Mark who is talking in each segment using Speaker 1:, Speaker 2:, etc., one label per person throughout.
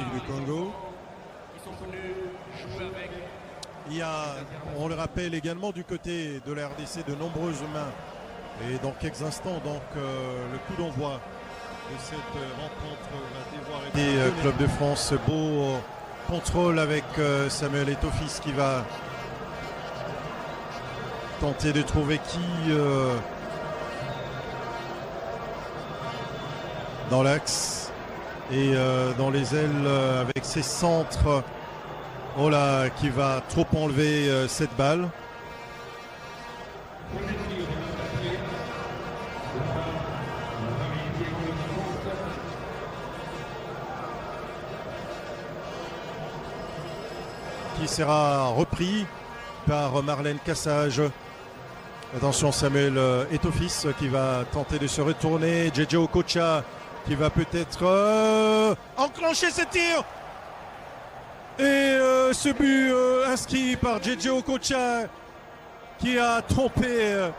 Speaker 1: du Congo. Il y a, on le rappelle également du côté de la RDC, de nombreuses mains. Et dans quelques instants, donc, le coup d'envoi de cette rencontre va devoir être des clubs de France. Beau contrôle avec Samuel Eto'o-Fils qui va tenter de trouver qui dans l'axe et dans les ailes avec ses centres. Oh là, qui va trop enlever cette balle. Qui sera repris par Marlène Cassage. Attention, Samuel Eto'o-Fils qui va tenter de se retourner. JJ Okocha qui va peut-être enclencher ce tir. Et ce but inscrit par JJ Okocha qui a trompé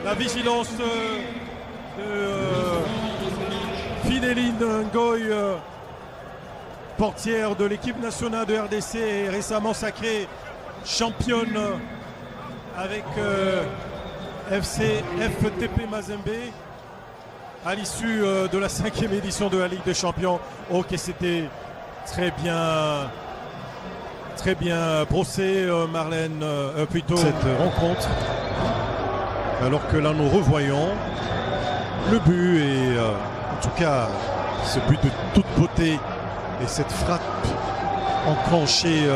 Speaker 1: la vigilance de Fideline Ngoy, portière de l'équipe nationale de RDC et récemment sacrée championne avec FC FTP Mazembe à l'issue de la 5e édition de la Ligue des Champions. Ok, c'était très bien brossé, Marlène, plutôt cette rencontre. Alors que là, nous revoyons le but et en tout cas ce but de toute beauté et cette frappe enclenchée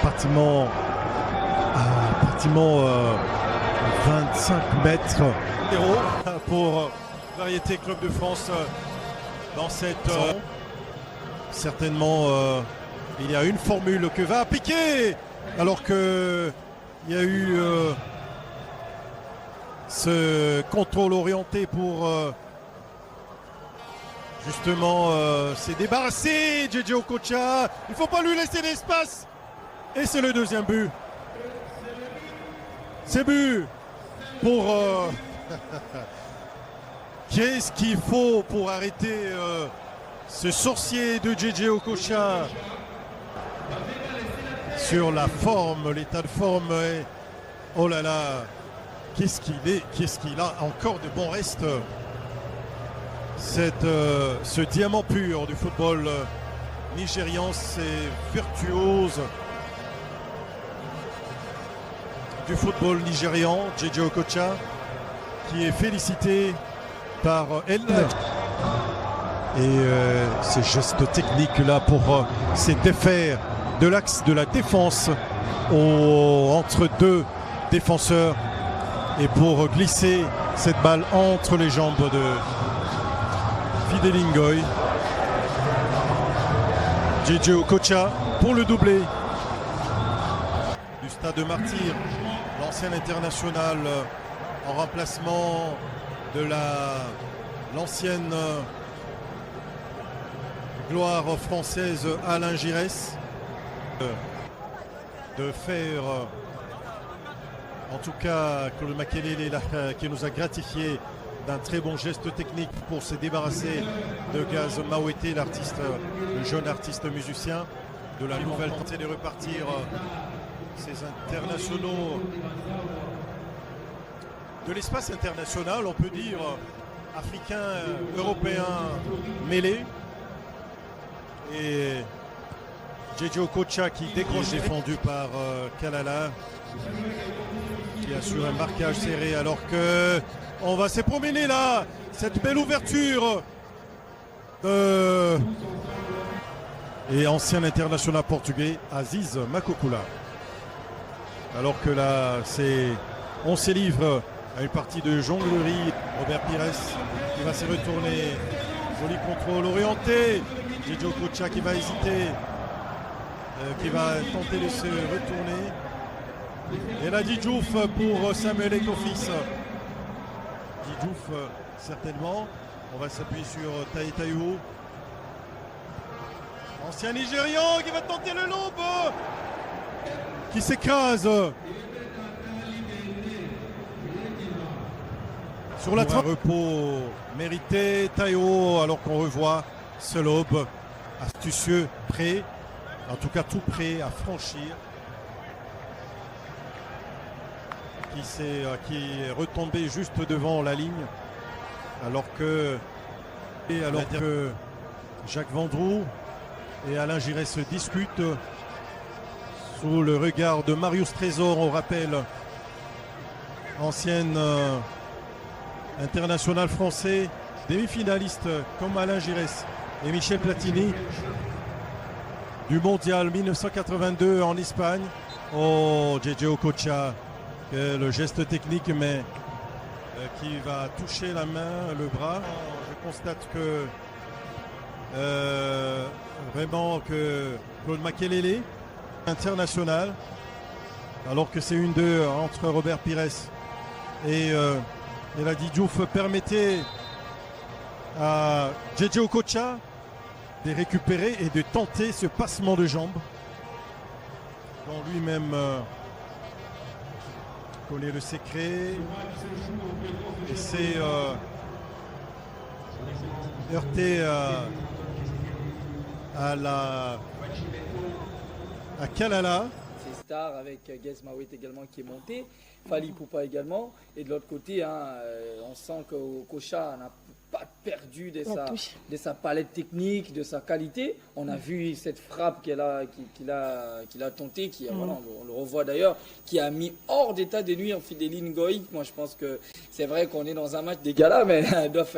Speaker 1: pratiquement 25 mètres pour Variété Club de France dans cette certainement il y a une formule que va appliquer alors que il y a eu ce contrôle orienté pour justement s'est débarrassé JJ Okocha. Il ne faut pas lui laisser l'espace et c'est le deuxième but. C'est but pour qu'est-ce qu'il faut pour arrêter ce sorcier de JJ Okocha sur la forme, l'état de forme. Et, oh là là, qu'est-ce qu'il a encore de bon reste. Ce diamant pur du football nigérian, c'est virtuose du football nigérian, JJ Okocha, qui est félicité par elle. Et ces gestes techniques là pour se défaire de l'axe de la défense entre deux défenseurs et pour glisser cette balle entre les jambes de Fideline Ngoy. JJ Okocha pour le doublé du Stade de Martyrs, l'ancien international en remplacement de l'ancienne gloire française Alain Giresse, de faire en tout cas Claude Makelele qui nous a gratifié d'un très bon geste technique pour se débarrasser de Gaz Mawete, l'artiste, le jeune artiste musicien de la nouvelle tenter de repartir ces internationaux de l'espace international, on peut dire africain, européen mêlé. Et JJ Okocha qui décroche, défendu par Kalala, qui assure un marquage serré alors que on va se promener là, cette belle ouverture et ancien international portugais Aziz Makokula. Alors que là, on se livre à une partie de jonglerie. Robert Pires qui va se retourner, joli contrôle orienté. JJ Okocha qui va hésiter, qui va tenter de se retourner. Et là, Diouf pour Samuel Eto'o-Fils. Diouf, certainement. On va s'appuyer sur Taï Taïwo. Ancien Nigérian qui va tenter le lobe. Qui s'écrase. Sur la trappe. Un repos mérité. Taïwo, alors qu'on revoit ce lobe astucieux, prêt, en tout cas tout prêt à franchir, qui est retombé juste devant la ligne, alors que Jacques Vendroux et Alain Giresse se discutent sous le regard de Marius Trésor. On rappelle, ancienne international français, demi-finaliste comme Alain Giresse et Michel Platini du mondial 1982 en Espagne. Oh, JJ Okocha, le geste technique, mais qui va toucher la main, le bras. Je constate que vraiment que Claude Makelele, international, alors que c'est une d'eux entre Robert Pires et Eladi Diouf, permettait à JJ Okocha de récupérer et de tenter ce passement de jambes dont lui-même connaît le secret et s'est heurté à Kalala.
Speaker 2: C'est Star avec Guez Mawet également qui est monté, Fali Poupa également, et de l'autre côté on sent que Okocha n'a pas perdu de sa palette technique, de sa qualité. On a vu cette frappe qu'il a tentée, voilà, on le revoit d'ailleurs, qui a mis hors d'état de nuire Fidélie Ngoï. Moi je pense que c'est vrai qu'on est dans un match des galas, mais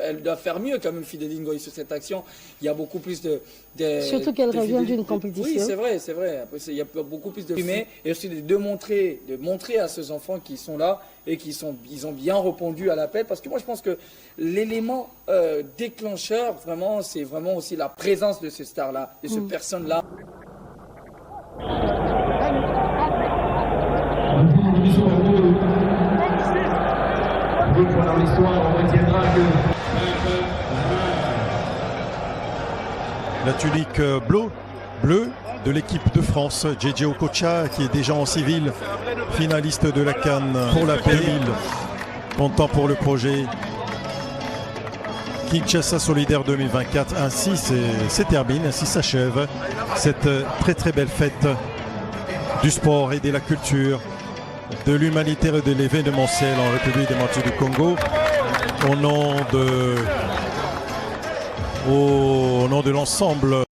Speaker 2: elle doit faire mieux quand même Fidélie Ngoï sur cette action. Il y a beaucoup plus de
Speaker 3: surtout qu'elle revient d'une compétition.
Speaker 2: Oui, c'est vrai. Après, il y a beaucoup plus de fumée et aussi de montrer à ces enfants qui sont là et ils ont bien répondu à l'appel, parce que moi je pense que l'élément déclencheur vraiment, c'est vraiment aussi la présence de ces stars-là, de ces personnes-là.
Speaker 1: La tunique bleue de l'équipe de France, JJ Okocha, qui est déjà en civil, finaliste de la CAN pour la paix, content pour le projet Kinshasa Solidaire 2024. Ainsi c'est termine, ainsi s'achève cette très très belle fête du sport et de la culture, de l'humanitaire et de l'événementiel en République démocratique du Congo. Au nom de l'ensemble